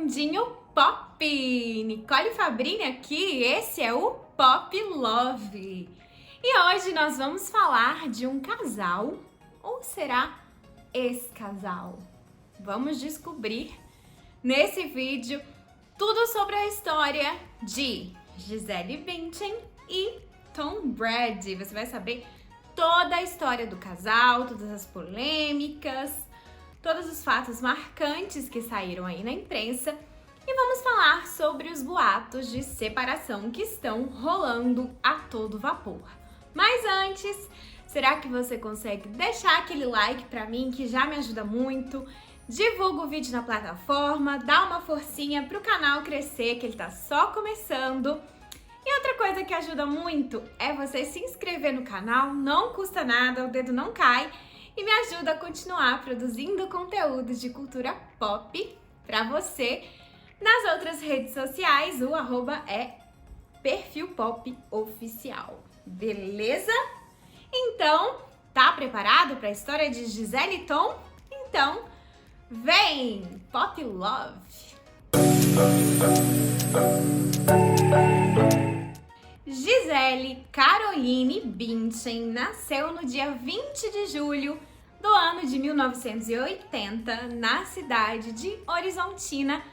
mundinho pop! Nicole Fabrini aqui, esse é o Pop Love. E hoje nós vamos falar de um casal, ou será ex-casal? Vamos descobrir nesse vídeo tudo sobre a história de Gisele Bündchen e Tom Brady. Você vai saber toda a história do casal, todas as polêmicas, todos os fatos marcantes que saíram aí na imprensa e vamos falar sobre os boatos de separação que estão rolando a todo vapor. Mas antes, será que você consegue deixar aquele like pra mim que já me ajuda muito? Divulga o vídeo na plataforma, dá uma forcinha pro canal crescer, que ele tá só começando. E outra coisa que ajuda muito é você se inscrever no canal, não custa nada, o dedo não cai e me ajuda a continuar produzindo conteúdo de cultura pop pra você. Nas outras redes sociais, o arroba é Perfil Pop Oficial, beleza? Então, tá preparado para a história de Gisele e Tom? Então, vem! Pop Love! Gisele Caroline Bündchen nasceu no dia 20 de julho do ano de 1980 na cidade de Horizontina,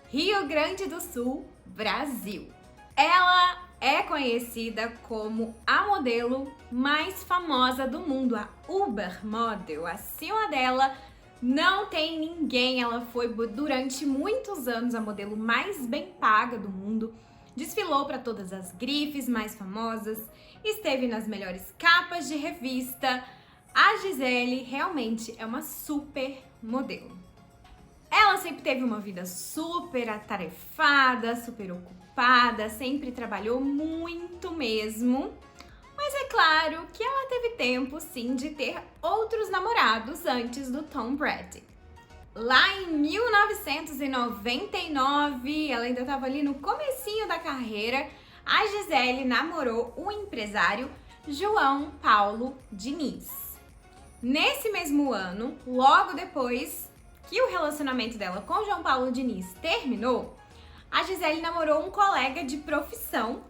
Rio Grande do Sul, Brasil. Ela é conhecida como a modelo mais famosa do mundo, a Uber Model. Acima dela não tem ninguém. Ela foi durante muitos anos a modelo mais bem paga do mundo. Desfilou para todas as grifes mais famosas, esteve nas melhores capas de revista. A Gisele realmente é uma super modelo. Ela sempre teve uma vida super atarefada, super ocupada, sempre trabalhou muito mesmo. Mas é claro que ela teve tempo, sim, de ter outros namorados antes do Tom Brady. Lá em 1999, ela ainda estava ali no comecinho da carreira, a Gisele namorou o empresário João Paulo Diniz. Nesse mesmo ano, logo depois que o relacionamento dela com João Paulo Diniz terminou, a Gisele namorou um colega de profissão,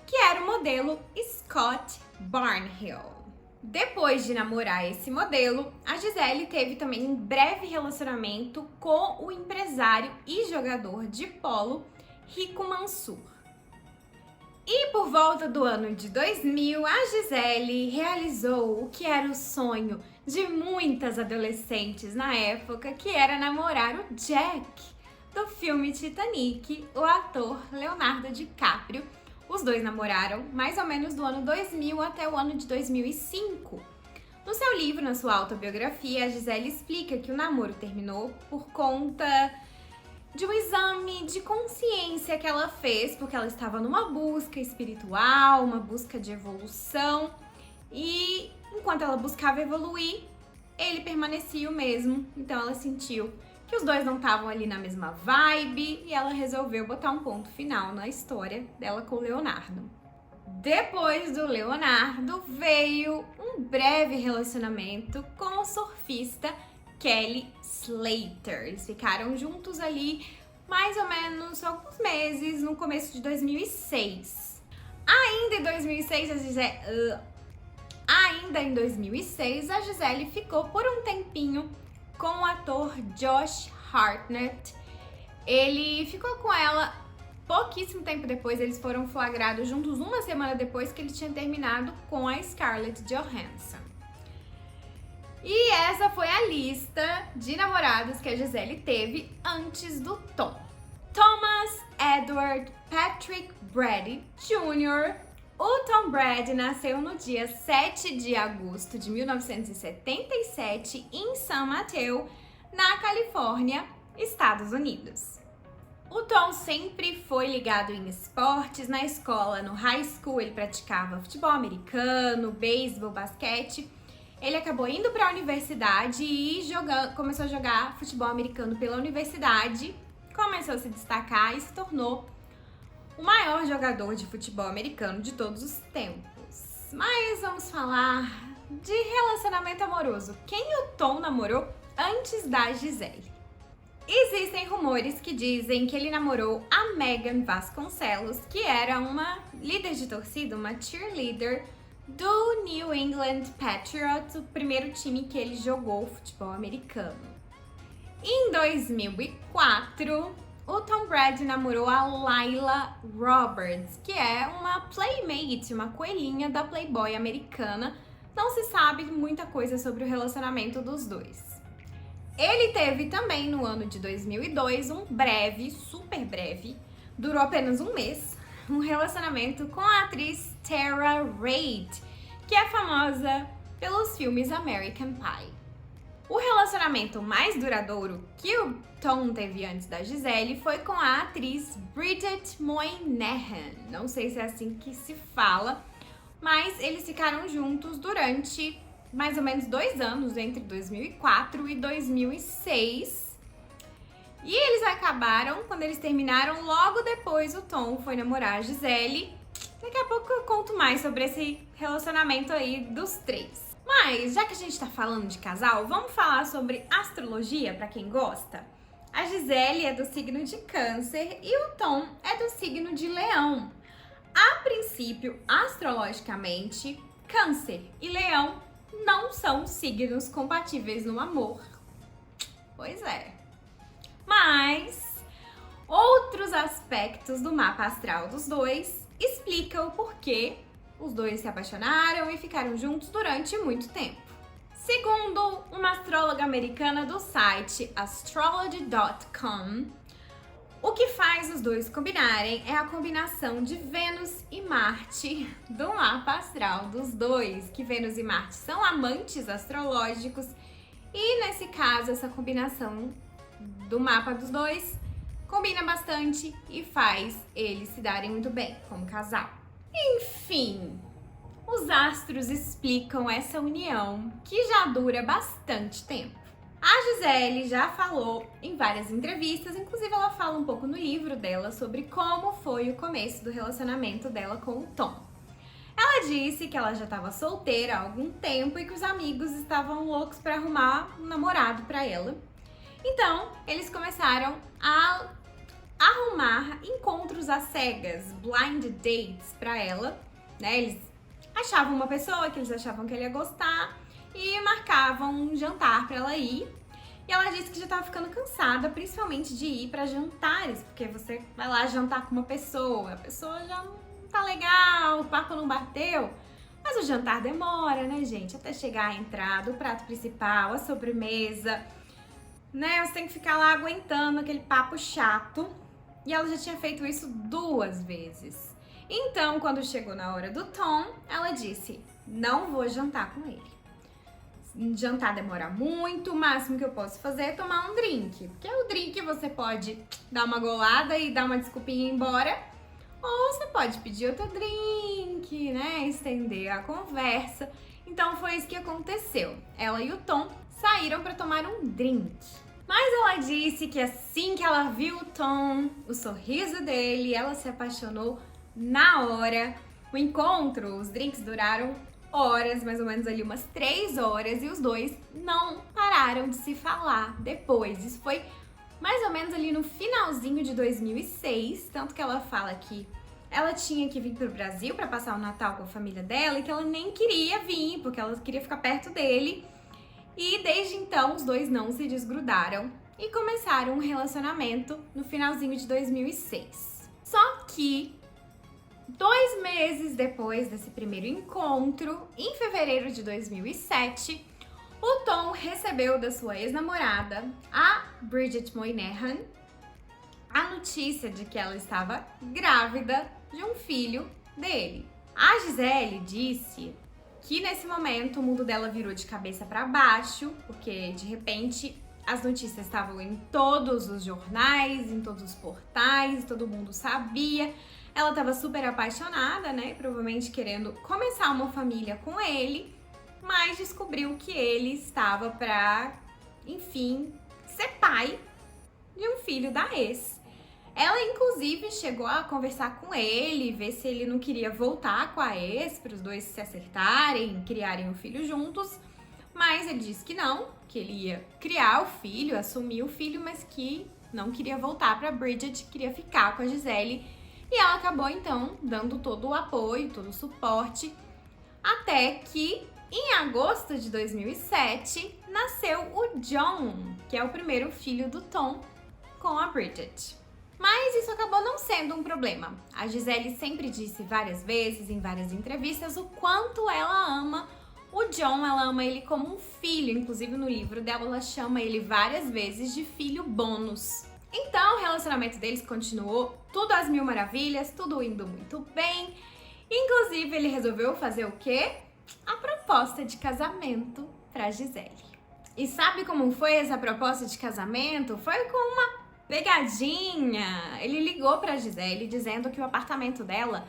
que era o modelo Scott Barnhill. Depois de namorar esse modelo, a Gisele teve também um breve relacionamento com o empresário e jogador de polo Rico Mansur. E por volta do ano de 2000, a Gisele realizou o que era o sonho de muitas adolescentes na época, que era namorar o Jack, do filme Titanic, o ator Leonardo DiCaprio. Os dois namoraram mais ou menos do ano 2000 até o ano de 2005. No seu livro, na sua autobiografia, a Gisele explica que o namoro terminou por conta de um exame de consciência que ela fez, porque ela estava numa busca espiritual, uma busca de evolução, e enquanto ela buscava evoluir, ele permanecia o mesmo. Então ela sentiu que os dois não estavam ali na mesma vibe e ela resolveu botar um ponto final na história dela com o Leonardo. Depois do Leonardo veio um breve relacionamento com o surfista Kelly Slater. Eles ficaram juntos ali mais ou menos alguns meses no começo de 2006. Ainda em 2006, a Gisele ficou por um tempinho com o ator Josh Hartnett. Ele ficou com ela pouquíssimo tempo depois, eles foram flagrados juntos uma semana depois que ele tinha terminado com a Scarlett Johansson. E essa foi a lista de namorados que a Gisele teve antes do Tom. Thomas Edward Patrick Brady Jr. O Tom Brady nasceu no dia 7 de agosto de 1977 em San Mateo, na Califórnia, Estados Unidos. O Tom sempre foi ligado em esportes. Na escola, no high school, ele praticava futebol americano, beisebol, basquete. Ele acabou indo para a universidade e começou a jogar futebol americano pela universidade, começou a se destacar e se tornou o maior jogador de futebol americano de todos os tempos. Mas vamos falar de relacionamento amoroso. Quem o Tom namorou antes da Gisele? Existem rumores que dizem que ele namorou a Megan Vasconcelos, que era uma líder de torcida, uma cheerleader do New England Patriots, o primeiro time que ele jogou futebol americano. Em 2004, o Tom Brady namorou a Layla Roberts, que é uma playmate, uma coelhinha da Playboy americana. Não se sabe muita coisa sobre o relacionamento dos dois. Ele teve também no ano de 2002 um breve, super breve, durou apenas um mês, um relacionamento com a atriz Tara Reid, que é famosa pelos filmes American Pie. O relacionamento mais duradouro que o Tom teve antes da Gisele foi com a atriz Bridget Moynihan. Não sei se é assim que se fala, mas eles ficaram juntos durante mais ou menos 2 anos, entre 2004 e 2006. E eles acabaram, quando eles terminaram, logo depois o Tom foi namorar a Gisele. Daqui a pouco eu conto mais sobre esse relacionamento aí dos três. Mas, já que a gente tá falando de casal, vamos falar sobre astrologia pra quem gosta? A Gisele é do signo de Câncer e o Tom é do signo de Leão. A princípio, astrologicamente, Câncer e Leão não são signos compatíveis no amor. Pois é. Mas outros aspectos do mapa astral dos dois explicam o porquê os dois se apaixonaram e ficaram juntos durante muito tempo. Segundo uma astróloga americana do site astrology.com, o que faz os dois combinarem é a combinação de Vênus e Marte do mapa astral dos dois, que Vênus e Marte são amantes astrológicos e, nesse caso, essa combinação do mapa dos dois combina bastante e faz eles se darem muito bem como casal. Enfim, os astros explicam essa união que já dura bastante tempo. A Gisele já falou em várias entrevistas, inclusive ela fala um pouco no livro dela sobre como foi o começo do relacionamento dela com o Tom. Ela disse que ela já estava solteira há algum tempo e que os amigos estavam loucos para arrumar um namorado para ela. Então, eles começaram a arrumar encontros às cegas, blind dates para ela, né? Eles achavam uma pessoa que eles achavam que ele ia gostar e marcavam um jantar para ela ir. E ela disse que já tava ficando cansada, principalmente de ir para jantares, porque você vai lá jantar com uma pessoa, a pessoa já não tá legal, o papo não bateu. Mas o jantar demora, né, gente? Até chegar a entrada, o prato principal, a sobremesa, né? Você tem que ficar lá aguentando aquele papo chato. E ela já tinha feito isso 2 vezes. Então, quando chegou na hora do Tom, ela disse: não vou jantar com ele. Jantar demora muito, o máximo que eu posso fazer é tomar um drink. Porque o drink você pode dar uma golada e dar uma desculpinha e ir embora. Ou você pode pedir outro drink, né? Estender a conversa. Então foi isso que aconteceu. Ela e o Tom saíram para tomar um drink. Mas ela disse que assim que ela viu o Tom, o sorriso dele, ela se apaixonou na hora. O encontro, os drinks duraram horas, mais ou menos ali umas 3 horas, e os dois não pararam de se falar depois. Isso foi mais ou menos ali no finalzinho de 2006, tanto que ela fala que ela tinha que vir pro Brasil para passar o Natal com a família dela e que ela nem queria vir, porque ela queria ficar perto dele. E desde então os dois não se desgrudaram e começaram um relacionamento no finalzinho de 2006. Só que 2 meses depois desse primeiro encontro, em fevereiro de 2007, o Tom recebeu da sua ex-namorada, a Bridget Moynihan, a notícia de que ela estava grávida de um filho dele. A Gisele disse que nesse momento o mundo dela virou de cabeça para baixo, porque de repente as notícias estavam em todos os jornais, em todos os portais, todo mundo sabia. Ela estava super apaixonada, né? Provavelmente querendo começar uma família com ele, mas descobriu que ele estava para, enfim, ser pai de um filho da ex. Ela, inclusive, chegou a conversar com ele, ver se ele não queria voltar com a ex, para os dois se acertarem, criarem um filho juntos. Mas ele disse que não, que ele ia criar o filho, assumir o filho, mas que não queria voltar para Bridget, queria ficar com a Gisele. E ela acabou, então, dando todo o apoio, todo o suporte, até que, em agosto de 2007, nasceu o John, que é o primeiro filho do Tom com a Bridget. Mas isso acabou não sendo um problema. A Gisele sempre disse várias vezes, em várias entrevistas, o quanto ela ama o John, ela ama ele como um filho. Inclusive no livro dela, ela chama ele várias vezes de filho bônus. Então o relacionamento deles continuou tudo às mil maravilhas, tudo indo muito bem. Inclusive ele resolveu fazer o quê? A proposta de casamento pra Gisele. E sabe como foi essa proposta de casamento? Foi com uma pegadinha. Ele ligou pra Gisele dizendo que o apartamento dela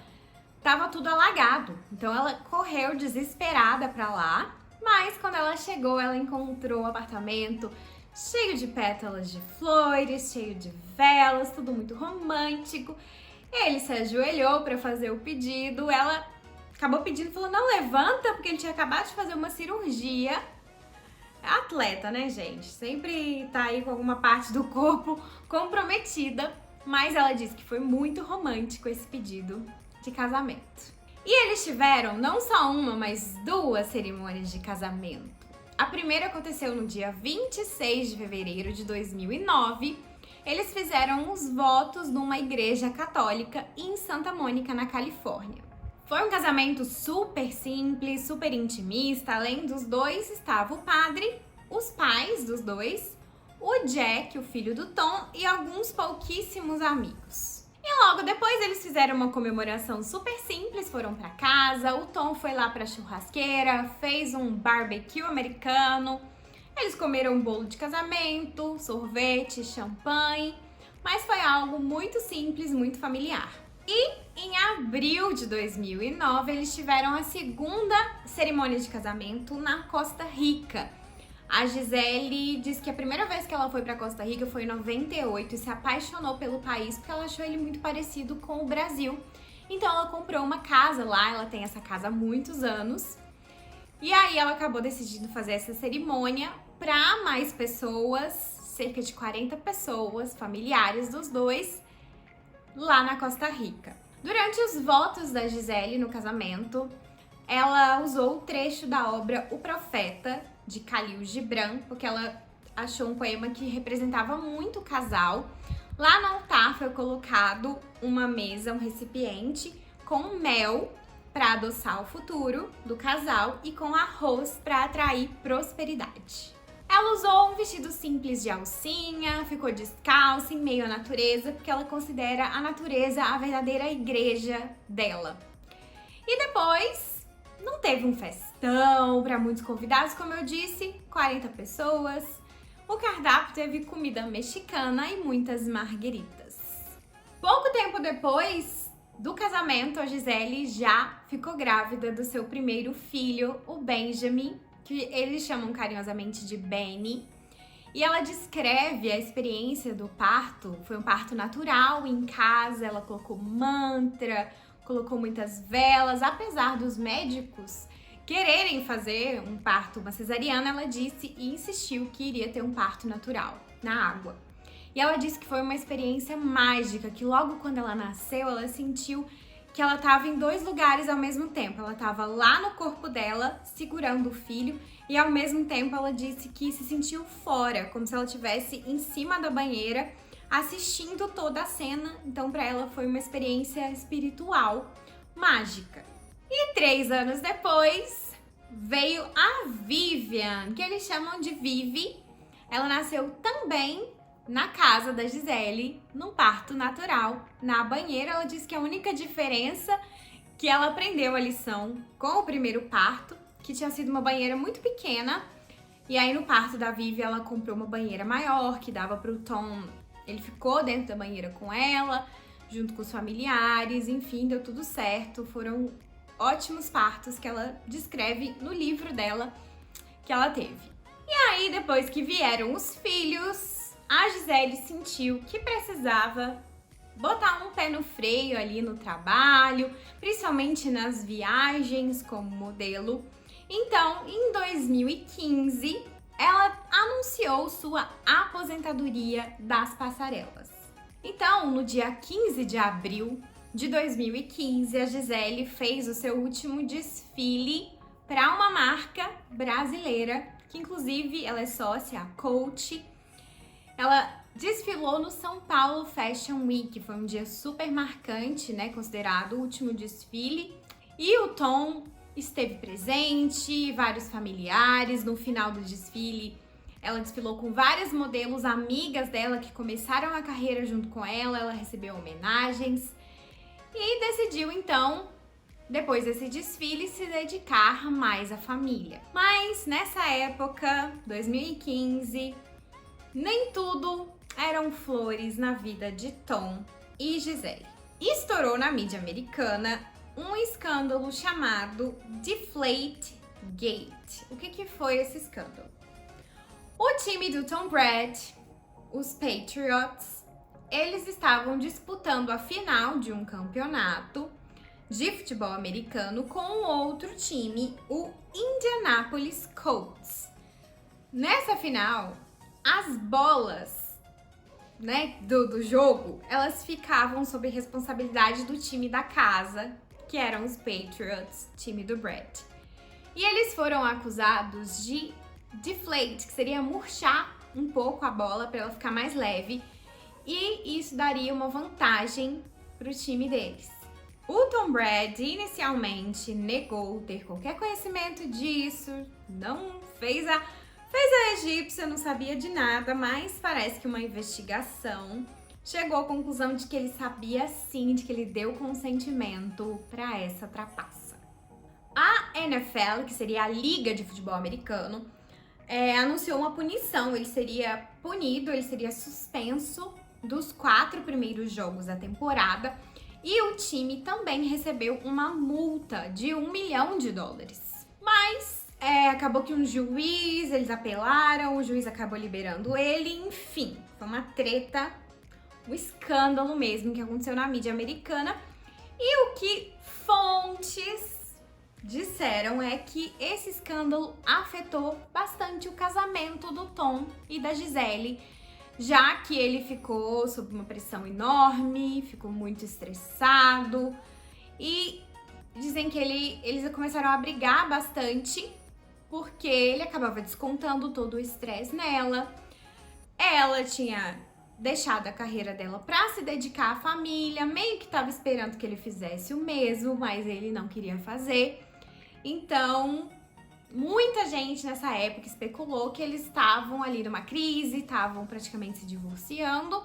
tava tudo alagado. Então ela correu desesperada pra lá, mas quando ela chegou, ela encontrou o apartamento cheio de pétalas de flores, cheio de velas, tudo muito romântico. Ele se ajoelhou pra fazer o pedido, ela acabou pedindo e falou: não, levanta, porque ele tinha acabado de fazer uma cirurgia. Atleta, né, gente? Sempre tá aí com alguma parte do corpo comprometida, mas ela disse que foi muito romântico esse pedido de casamento. E eles tiveram não só uma, mas 2 cerimônias de casamento. A primeira aconteceu no dia 26 de fevereiro de 2009. Eles fizeram os votos numa igreja católica em Santa Mônica, na Califórnia. Foi um casamento super simples, super intimista. Além dos dois, estava o padre, os pais dos dois, o Jack, o filho do Tom, e alguns pouquíssimos amigos. E logo depois eles fizeram uma comemoração super simples, foram pra casa, o Tom foi lá pra churrasqueira, fez um barbecue americano, eles comeram um bolo de casamento, sorvete, champanhe, mas foi algo muito simples, muito familiar. E em abril de 2009 eles tiveram a segunda cerimônia de casamento na Costa Rica. A Gisele diz que a primeira vez que ela foi para Costa Rica foi em 98 e se apaixonou pelo país porque ela achou ele muito parecido com o Brasil. Então ela comprou uma casa lá, ela tem essa casa há muitos anos. E aí ela acabou decidindo fazer essa cerimônia para mais pessoas, cerca de 40 pessoas, familiares dos dois, lá na Costa Rica. Durante os votos da Gisele no casamento, ela usou o trecho da obra O Profeta, de Khalil Gibran, porque ela achou um poema que representava muito o casal. Lá no altar foi colocado uma mesa, um recipiente com mel para adoçar o futuro do casal e com arroz para atrair prosperidade. Ela usou um vestido simples de alcinha, ficou descalça em meio à natureza, porque ela considera a natureza a verdadeira igreja dela. E depois não teve um festão para muitos convidados, como eu disse, 40 pessoas. O cardápio teve comida mexicana e muitas margueritas. Pouco tempo depois do casamento, a Gisele já ficou grávida do seu primeiro filho, o Benjamin, que eles chamam carinhosamente de Benny. E ela descreve a experiência do parto. Foi um parto natural, em casa, ela colocou mantra, colocou muitas velas. Apesar dos médicos quererem fazer um parto, uma cesariana, ela disse e insistiu que iria ter um parto natural, na água. E ela disse que foi uma experiência mágica, que logo quando ela nasceu, ela sentiu que ela estava em 2 lugares ao mesmo tempo. Ela estava lá no corpo dela, segurando o filho, e ao mesmo tempo ela disse que se sentiu fora, como se ela estivesse em cima da banheira, assistindo toda a cena. Então para ela foi uma experiência espiritual mágica. E 3 anos depois veio a Vivian, que eles chamam de Vivi. Ela nasceu também na casa da Gisele, num parto natural, na banheira. Ela disse que a única diferença que ela aprendeu a lição com o primeiro parto, que tinha sido uma banheira muito pequena, e aí no parto da Vivi ela comprou uma banheira maior, que dava pro Tom. Ele ficou dentro da banheira com ela, junto com os familiares, enfim, deu tudo certo. Foram ótimos partos que ela descreve no livro dela que ela teve. E aí, depois que vieram os filhos, a Gisele sentiu que precisava botar um pé no freio ali no trabalho, principalmente nas viagens como modelo. Então, em 2015, ela anunciou sua aposentadoria das passarelas. Então, no dia 15 de abril de 2015, a Gisele fez o seu último desfile para uma marca brasileira, que inclusive ela é sócia, a Coach. Ela desfilou no São Paulo Fashion Week, foi um dia super marcante, né, considerado o último desfile. E o Tom esteve presente, vários familiares. No final do desfile, ela desfilou com várias modelos amigas dela que começaram a carreira junto com ela recebeu homenagens e decidiu então, depois desse desfile, se dedicar mais à família. Mas nessa época, 2015, nem tudo eram flores na vida de Tom e Gisele. Estourou na mídia americana um escândalo chamado Deflategate. O que foi esse escândalo? O time do Tom Brady, os Patriots, eles estavam disputando a final de um campeonato de futebol americano com outro time, o Indianapolis Colts. Nessa final, as bolas, né, do jogo, elas ficavam sob responsabilidade do time da casa, que eram os Patriots, time do Brett. E eles foram acusados de deflate, que seria murchar um pouco a bola para ela ficar mais leve, e isso daria uma vantagem para o time deles. O Tom Brady inicialmente negou ter qualquer conhecimento disso, não fez a egípcia, não sabia de nada, mas parece que uma investigação chegou à conclusão de que ele sabia sim, de que ele deu consentimento para essa trapaça. A NFL, que seria a Liga de Futebol Americano, anunciou uma punição. Ele seria punido, ele seria suspenso dos 4 primeiros jogos da temporada e o time também recebeu uma multa de $1 milhão. Mas acabou que eles apelaram, o juiz acabou liberando ele, enfim, foi uma treta, um escândalo mesmo que aconteceu na mídia americana. E o que fontes disseram é que esse escândalo afetou bastante o casamento do Tom e da Gisele, já que ele ficou sob uma pressão enorme, ficou muito estressado e dizem que eles começaram a brigar bastante porque ele acabava descontando todo o estresse nela. Ela tinha deixado a carreira dela para se dedicar à família, meio que estava esperando que ele fizesse o mesmo, mas ele não queria fazer. Então, muita gente nessa época especulou que eles estavam ali numa crise, estavam praticamente se divorciando,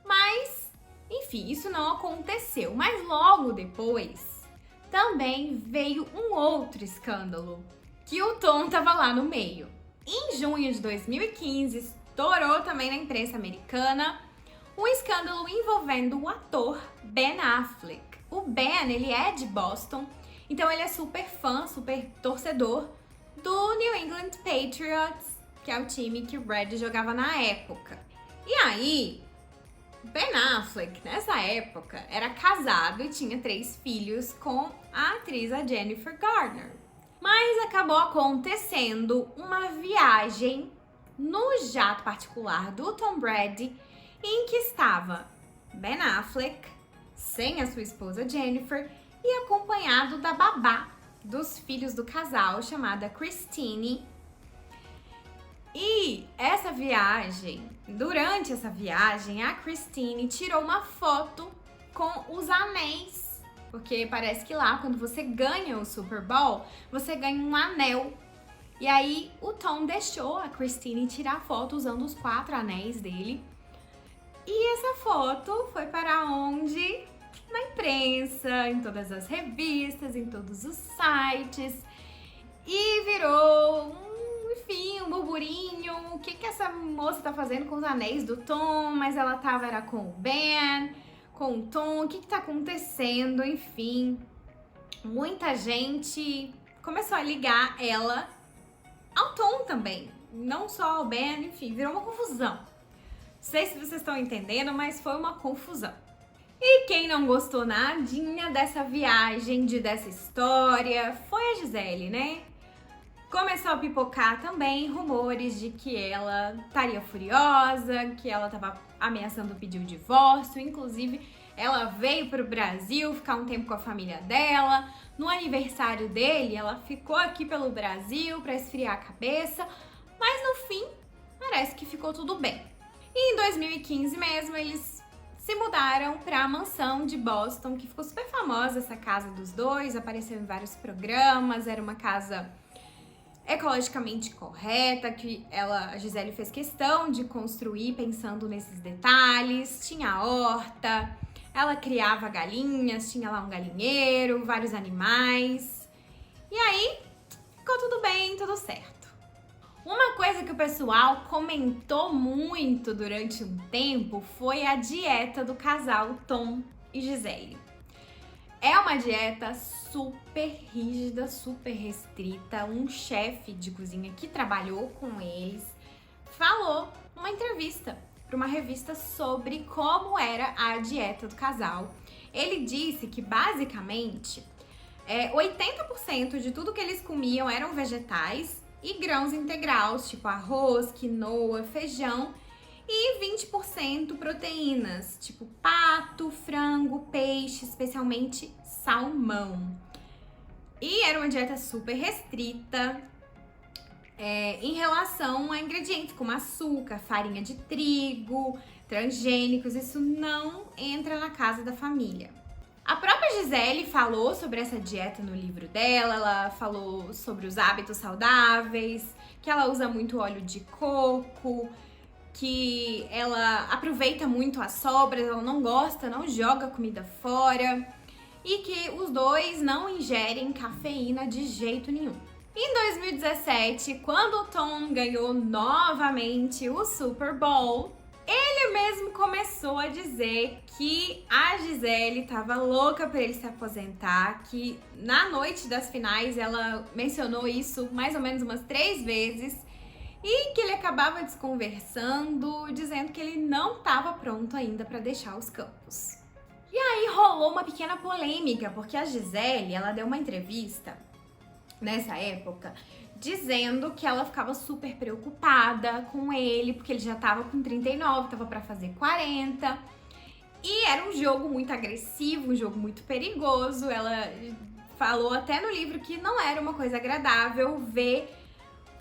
mas, enfim, isso não aconteceu. Mas logo depois, também veio um outro escândalo, que o Tom estava lá no meio. Em junho de 2015, estourou também na imprensa americana um escândalo envolvendo o ator Ben Affleck. O Ben, ele é de Boston, então ele é super fã, super torcedor do New England Patriots, que é o time que o Brady jogava na época. E aí, Ben Affleck, nessa época, era casado e tinha 3 filhos com a atriz a Jennifer Garner. Mas acabou acontecendo uma viagem no jato particular do Tom Brady, em que estava Ben Affleck, sem a sua esposa Jennifer, e acompanhado da babá dos filhos do casal, chamada Christine. E durante essa viagem, a Christine tirou uma foto com os anéis, porque parece que lá, quando você ganha o Super Bowl, você ganha um anel. E aí, o Tom deixou a Christine tirar foto usando os 4 anéis dele. E essa foto foi para onde? Na imprensa, em todas as revistas, em todos os sites. E virou, um burburinho. O que essa moça tá fazendo com os anéis do Tom? Mas ela era com o Ben, com o Tom. O que tá acontecendo? Enfim, muita gente começou a ligar ela ao Tom também. Não só ao Ben, enfim, virou uma confusão. Não sei se vocês estão entendendo, mas foi uma confusão. E quem não gostou nadinha dessa viagem, dessa história, foi a Gisele, né? Começou a pipocar também rumores de que ela estaria furiosa, que ela estava ameaçando pedir o divórcio. Inclusive, ela veio para o Brasil ficar um tempo com a família dela. No aniversário dele, ela ficou aqui pelo Brasil para esfriar a cabeça, mas no fim, parece que ficou tudo bem. E em 2015 mesmo, eles se mudaram para a mansão de Boston, que ficou super famosa essa casa dos dois, apareceu em vários programas, era uma casa ecologicamente correta, que a Gisele fez questão de construir pensando nesses detalhes. Tinha horta, ela criava galinhas, tinha lá um galinheiro, vários animais. E aí, ficou tudo bem, tudo certo. Uma coisa que o pessoal comentou muito durante um tempo foi a dieta do casal Tom e Gisele. É uma dieta super rígida, super restrita. Um chefe de cozinha que trabalhou com eles falou numa entrevista para uma revista sobre como era a dieta do casal. Ele disse que basicamente 80% de tudo que eles comiam eram vegetais e grãos integrais, tipo arroz, quinoa, feijão, e 20% proteínas, tipo pato, frango, peixe, especialmente salmão. E era uma dieta super restrita em relação a ingredientes como açúcar, farinha de trigo, transgênicos. Isso não entra na casa da família. A própria Gisele falou sobre essa dieta no livro dela, ela falou sobre os hábitos saudáveis, que ela usa muito óleo de coco, que ela aproveita muito as sobras, ela não gosta, não joga comida fora e que os dois não ingerem cafeína de jeito nenhum. Em 2017, quando o Tom ganhou novamente o Super Bowl, ele mesmo começou a dizer que a Gisele estava louca para ele se aposentar, que na noite das finais ela mencionou isso mais ou menos umas 3 vezes, e que ele acabava desconversando, dizendo que ele não estava pronto ainda para deixar os campos. E aí rolou uma pequena polêmica, porque a Gisele, ela deu uma entrevista nessa época, dizendo que ela ficava super preocupada com ele, porque ele já estava com 39, estava para fazer 40, e era um jogo muito agressivo, um jogo muito perigoso. Ela falou até no livro que não era uma coisa agradável ver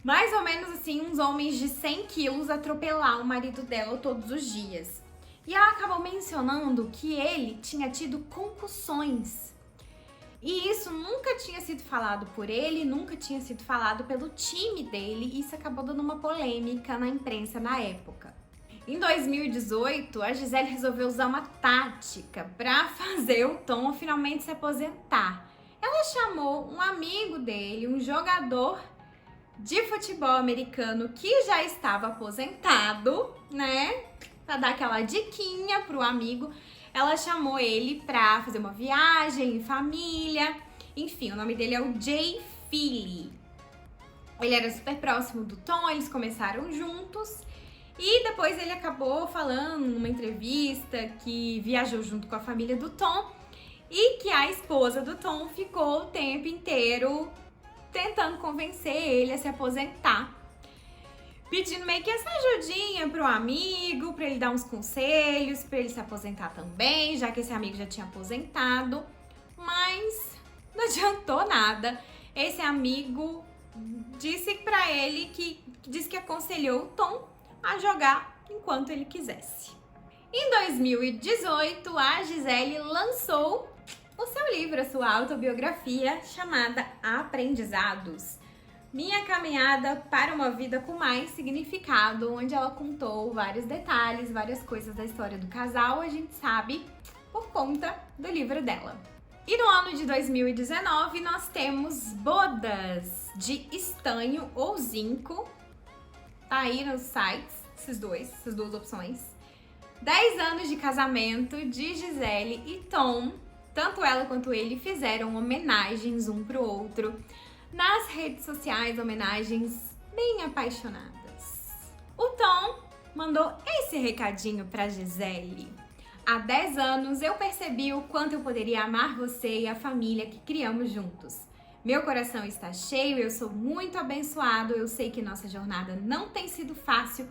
mais ou menos assim, uns homens de 100 quilos atropelar o marido dela todos os dias. E ela acabou mencionando que ele tinha tido concussões. E isso nunca tinha sido falado por ele, nunca tinha sido falado pelo time dele, e isso acabou dando uma polêmica na imprensa na época. Em 2018, a Gisele resolveu usar uma tática para fazer o Tom finalmente se aposentar. Ela chamou um amigo dele, um jogador de futebol americano que já estava aposentado, né? Pra dar aquela diquinha pro amigo. Ela chamou ele pra fazer uma viagem em família. Enfim, o nome dele é o Jay Feely. Ele era super próximo do Tom, eles começaram juntos. E depois ele acabou falando numa entrevista que viajou junto com a família do Tom e que a esposa do Tom ficou o tempo inteiro tentando convencer ele a se aposentar, pedindo meio que essa ajudinha pro amigo, pra ele dar uns conselhos, pra ele se aposentar também, já que esse amigo já tinha aposentado, mas não adiantou nada. Esse amigo disse pra ele disse que aconselhou o Tom a jogar enquanto ele quisesse. Em 2018, a Gisele lançou o seu livro, a sua autobiografia, chamada Aprendizados. Minha caminhada para uma vida com mais significado, onde ela contou vários detalhes, várias coisas da história do casal, a gente sabe por conta do livro dela. E no ano de 2019, nós temos bodas de estanho ou zinco. Tá aí nos sites, essas duas opções. 10 anos de casamento de Gisele e Tom. Tanto ela quanto ele fizeram homenagens um pro outro nas redes sociais, homenagens bem apaixonadas. O Tom mandou esse recadinho pra Gisele. Há 10 anos eu percebi o quanto eu poderia amar você e a família que criamos juntos. Meu coração está cheio, eu sou muito abençoado, eu sei que nossa jornada não tem sido fácil,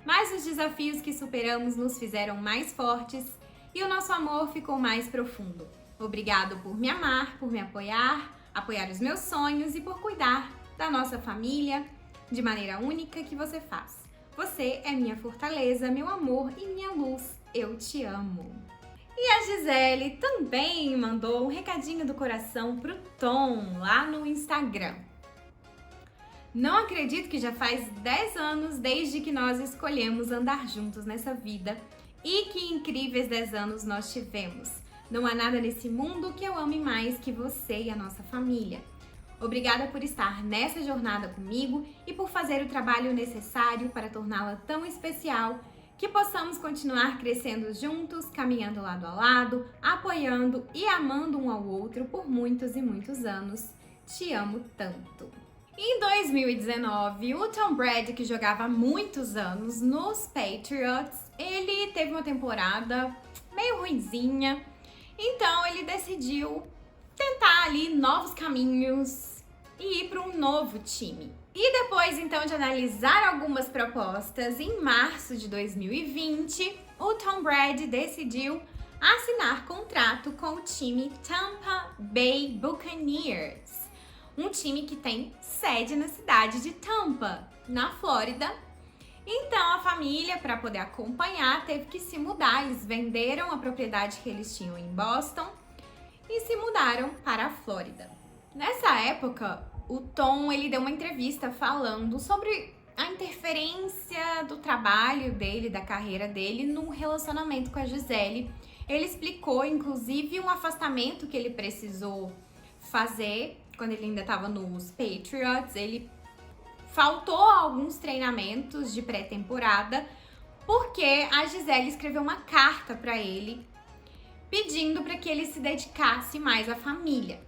mas os desafios que superamos nos fizeram mais fortes e o nosso amor ficou mais profundo. Obrigado por me amar, por me apoiar os meus sonhos e por cuidar da nossa família de maneira única que você faz. Você é minha fortaleza, meu amor e minha luz. Eu te amo. E a Gisele também mandou um recadinho do coração pro Tom lá no Instagram. Não acredito que já faz 10 anos desde que nós escolhemos andar juntos nessa vida e que incríveis 10 anos nós tivemos. Não há nada nesse mundo que eu ame mais que você e a nossa família. Obrigada por estar nessa jornada comigo e por fazer o trabalho necessário para torná-la tão especial, que possamos continuar crescendo juntos, caminhando lado a lado, apoiando e amando um ao outro por muitos e muitos anos. Te amo tanto. Em 2019, o Tom Brady, que jogava há muitos anos nos Patriots, ele teve uma temporada meio ruinzinha, então ele decidiu tentar ali novos caminhos e ir para um novo time. E depois, então, de analisar algumas propostas, em março de 2020, o Tom Brady decidiu assinar contrato com o time Tampa Bay Buccaneers, um time que tem sede na cidade de Tampa, na Flórida. Então, a família, para poder acompanhar, teve que se mudar. Eles venderam a propriedade que eles tinham em Boston e se mudaram para a Flórida. Nessa época, o Tom, ele deu uma entrevista falando sobre a interferência do trabalho dele, da carreira dele, no relacionamento com a Gisele. Ele explicou, inclusive, um afastamento que ele precisou fazer quando ele ainda estava nos Patriots. Ele faltou alguns treinamentos de pré-temporada porque a Gisele escreveu uma carta para ele pedindo para que ele se dedicasse mais à família.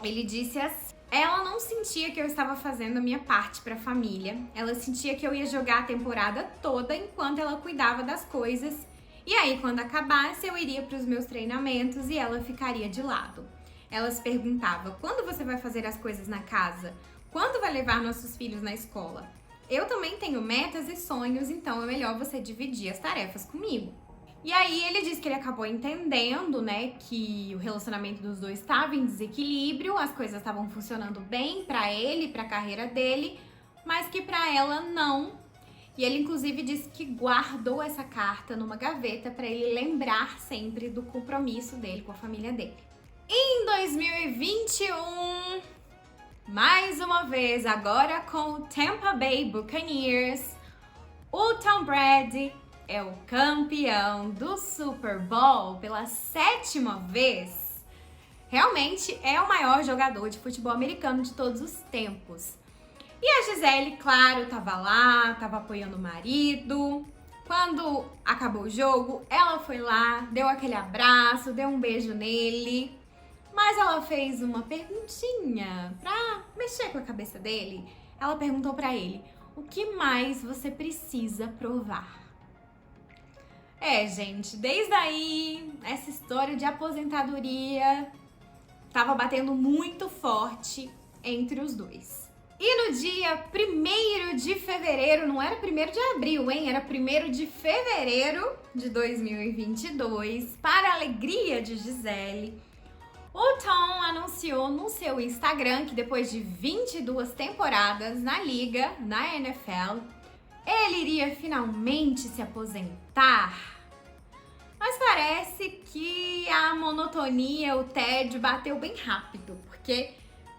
Ele disse assim: ela não sentia que eu estava fazendo a minha parte para a família. Ela sentia que eu ia jogar a temporada toda enquanto ela cuidava das coisas. E aí, quando acabasse, eu iria para os meus treinamentos e ela ficaria de lado. Ela se perguntava: quando você vai fazer as coisas na casa? Quando vai levar nossos filhos na escola? Eu também tenho metas e sonhos, então é melhor você dividir as tarefas comigo. E aí ele disse que ele acabou entendendo, né, que o relacionamento dos dois estava em desequilíbrio, as coisas estavam funcionando bem pra ele, pra carreira dele, mas que pra ela não. E ele inclusive disse que guardou essa carta numa gaveta pra ele lembrar sempre do compromisso dele com a família dele. Em 2021, mais uma vez, agora com o Tampa Bay Buccaneers, o Tom Brady é o campeão do Super Bowl pela 7ª vez. Realmente é o maior jogador de futebol americano de todos os tempos. E a Gisele, claro, tava lá, tava apoiando o marido. Quando acabou o jogo, ela foi lá, deu aquele abraço, deu um beijo nele. Mas ela fez uma perguntinha pra mexer com a cabeça dele. Ela perguntou pra ele: o que mais você precisa provar? Gente, desde aí, essa história de aposentadoria tava batendo muito forte entre os dois. E no dia 1º de fevereiro, não era 1º de abril, hein? Era 1º de fevereiro de 2022, para a alegria de Gisele, o Tom anunciou no seu Instagram que depois de 22 temporadas na liga, na NFL, ele iria finalmente se aposentar. Mas parece que a monotonia, o tédio bateu bem rápido, porque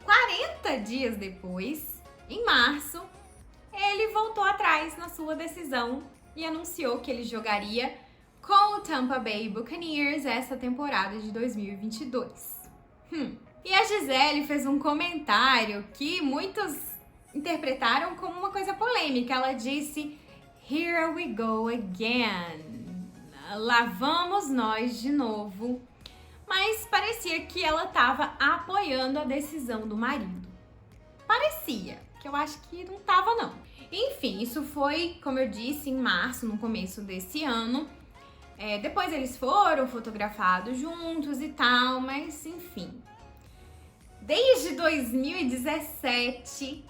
40 dias depois, em março, ele voltou atrás na sua decisão e anunciou que ele jogaria com o Tampa Bay Buccaneers essa temporada de 2022. E a Gisele fez um comentário que muitos interpretaram como uma coisa polêmica. Ela disse: "Here we go again." Lá vamos nós de novo. Mas parecia que ela estava apoiando a decisão do marido. Parecia, que eu acho que não estava não. Enfim, isso foi, como eu disse, em março, no começo desse ano. Depois eles foram fotografados juntos e tal, mas enfim. desde 2017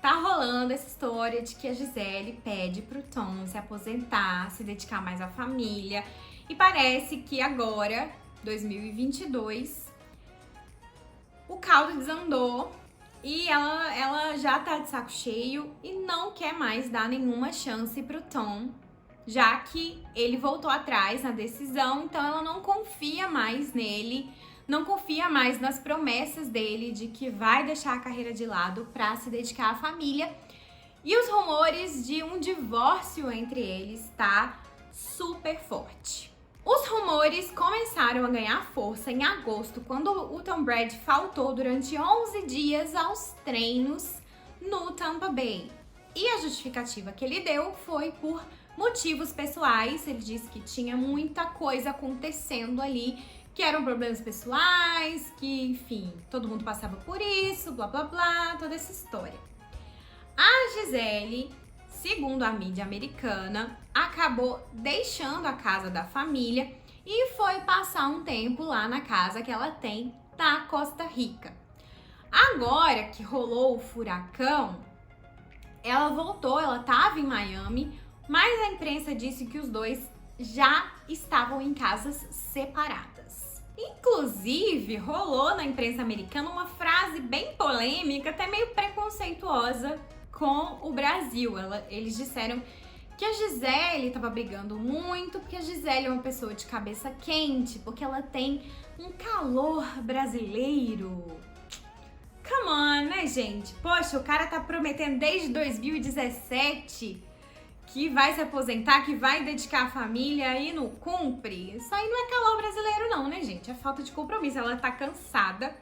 tá rolando essa história de que a Gisele pede pro Tom se aposentar, se dedicar mais à família. E parece que agora, 2022, o caldo desandou e ela já tá de saco cheio e não quer mais dar nenhuma chance pro Tom, já que ele voltou atrás na decisão, então ela não confia mais nele, não confia mais nas promessas dele de que vai deixar a carreira de lado para se dedicar à família. E os rumores de um divórcio entre eles tá super forte. Os rumores começaram a ganhar força em agosto, quando o Tom Brady faltou durante 11 dias aos treinos no Tampa Bay. E a justificativa que ele deu foi por motivos pessoais. Ele disse que tinha muita coisa acontecendo ali, que eram problemas pessoais, que, enfim, todo mundo passava por isso, blá blá blá, toda essa história. A Gisele, segundo a mídia americana, acabou deixando a casa da família e foi passar um tempo lá na casa que ela tem na Costa Rica. Agora que rolou o furacão, ela voltou, ela estava em Miami, mas a imprensa disse que os dois já estavam em casas separadas. Inclusive, rolou na imprensa americana uma frase bem polêmica, até meio preconceituosa com o Brasil. Eles disseram que a Gisele estava brigando muito, porque a Gisele é uma pessoa de cabeça quente, porque ela tem um calor brasileiro. Come on, né, gente? Poxa, o cara tá prometendo desde 2017 que vai se aposentar, que vai dedicar a família e não cumpre. Isso aí não é calor brasileiro não, né, gente? É falta de compromisso, ela tá cansada.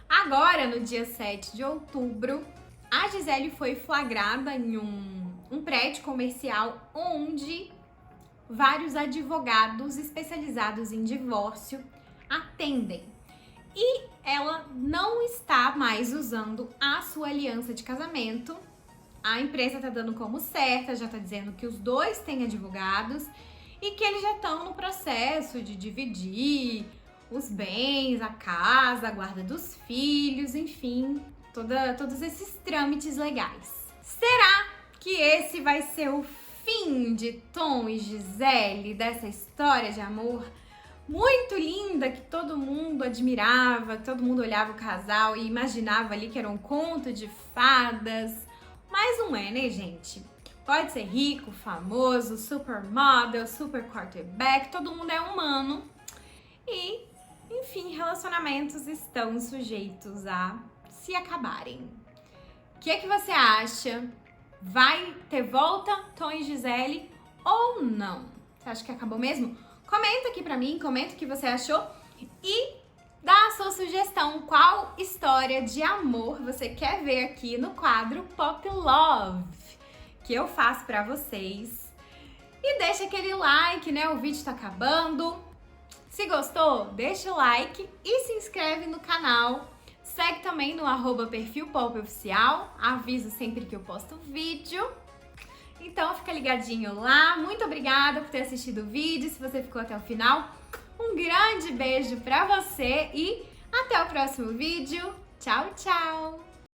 Agora, no dia 7 de outubro, a Gisele foi flagrada em um prédio comercial onde vários advogados especializados em divórcio atendem. E ela não está mais usando a sua aliança de casamento. A imprensa tá dando como certa, já tá dizendo que os dois têm advogados e que eles já estão no processo de dividir os bens, a casa, a guarda dos filhos, enfim, todos esses trâmites legais. Será que esse vai ser o fim de Tom e Gisele, dessa história de amor muito linda que todo mundo admirava, todo mundo olhava o casal e imaginava ali que era um conto de fadas? Mas não é, né, gente? Pode ser rico, famoso, supermodel, super quarterback, todo mundo é humano. E, enfim, relacionamentos estão sujeitos a se acabarem. O que é que você acha? Vai ter volta, Tom e Gisele, ou não? Você acha que acabou mesmo? Comenta aqui pra mim, comenta o que você achou e dá a sua sugestão. Qual história de amor você quer ver aqui no quadro Pop Love que eu faço pra vocês? E deixa aquele like, né? O vídeo tá acabando. Se gostou, deixa o like e se inscreve no canal. Segue também no @perfilpopoficial. Aviso sempre que eu posto vídeo. Então fica ligadinho lá. Muito obrigada por ter assistido o vídeo. Se você ficou até o final, um grande beijo pra você e até o próximo vídeo. Tchau, tchau!